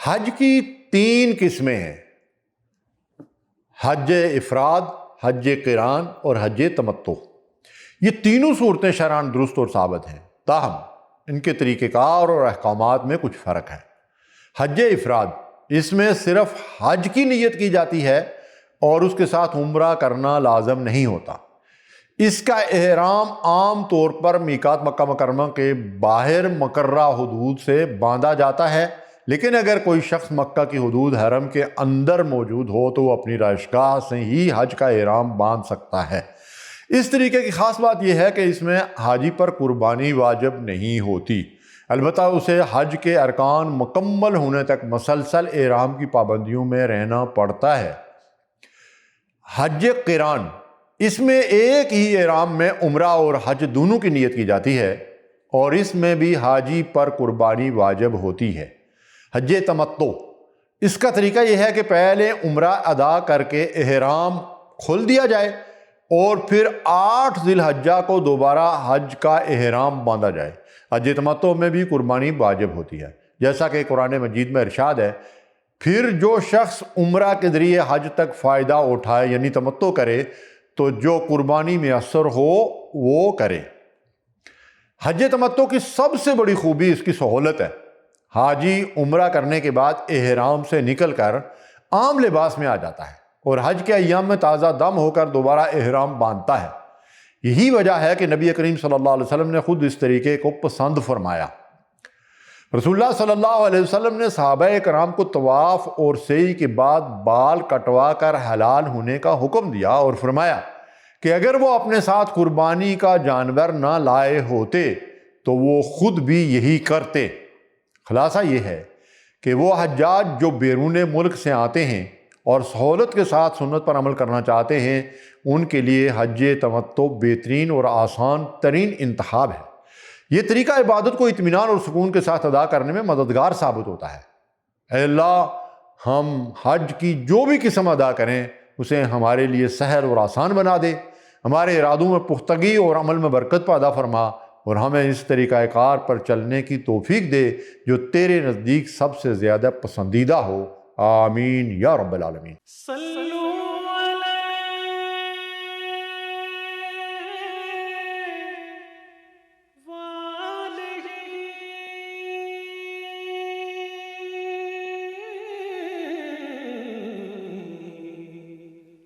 حج کی 3 قسمیں ہیں: حج افراد، حج قران اور حج تمتع۔ یہ تینوں صورتیں شرعاً درست اور ثابت ہیں، تاہم ان کے طریقہ کار اور احکامات میں کچھ فرق ہے۔ حج افراد، اس میں صرف حج کی نیت کی جاتی ہے اور اس کے ساتھ عمرہ کرنا لازم نہیں ہوتا۔ اس کا احرام عام طور پر میقات مکہ مکرمہ کے باہر مقررہ حدود سے باندھا جاتا ہے، لیکن اگر کوئی شخص مکہ کی حدود حرم کے اندر موجود ہو تو وہ اپنی رہائشگاہ سے ہی حج کا احرام باندھ سکتا ہے۔ اس طریقے کی خاص بات یہ ہے کہ اس میں حاجی پر قربانی واجب نہیں ہوتی، البتہ اسے حج کے ارکان مکمل ہونے تک مسلسل احرام کی پابندیوں میں رہنا پڑتا ہے۔ حج قران، اس میں ایک ہی احرام میں عمرہ اور حج دونوں کی نیت کی جاتی ہے اور اس میں بھی حاجی پر قربانی واجب ہوتی ہے۔ حج تمتع، اس کا طریقہ یہ ہے کہ پہلے عمرہ ادا کر کے احرام کھول دیا جائے اور پھر 8 ذی الحجہ کو دوبارہ حج کا احرام باندھا جائے۔ حج تمتع میں بھی قربانی واجب ہوتی ہے، جیسا کہ قرآن مجید میں ارشاد ہے، پھر جو شخص عمرہ کے ذریعے حج تک فائدہ اٹھائے یعنی تمتع کرے تو جو قربانی میسر ہو وہ کرے۔ حج تمتع کی سب سے بڑی خوبی اس کی سہولت ہے۔ حاجی عمرہ کرنے کے بعد احرام سے نکل کر عام لباس میں آ جاتا ہے اور حج کے ایام میں تازہ دم ہو کر دوبارہ احرام باندھتا ہے۔ یہی وجہ ہے کہ نبی کریم صلی اللہ علیہ وسلم نے خود اس طریقے کو پسند فرمایا۔ رسول اللہ صلی اللہ علیہ وسلم نے صحابہ کرام کو طواف اور سعی کے بعد بال کٹوا کر حلال ہونے کا حکم دیا اور فرمایا کہ اگر وہ اپنے ساتھ قربانی کا جانور نہ لائے ہوتے تو وہ خود بھی یہی کرتے۔ خلاصہ یہ ہے کہ وہ حجاج جو بیرون ملک سے آتے ہیں اور سہولت کے ساتھ سنت پر عمل کرنا چاہتے ہیں، ان کے لیے حج تمتع بہترین اور آسان ترین انتخاب ہے۔ یہ طریقہ عبادت کو اطمینان اور سکون کے ساتھ ادا کرنے میں مددگار ثابت ہوتا ہے۔ اے اللہ، ہم حج کی جو بھی قسم ادا کریں اسے ہمارے لیے سہل اور آسان بنا دے، ہمارے ارادوں میں پختگی اور عمل میں برکت پیدا فرما اور ہمیں اس طریقہ کار پر چلنے کی توفیق دے جو تیرے نزدیک سب سے زیادہ پسندیدہ ہو۔ آمین یا رب العالمین۔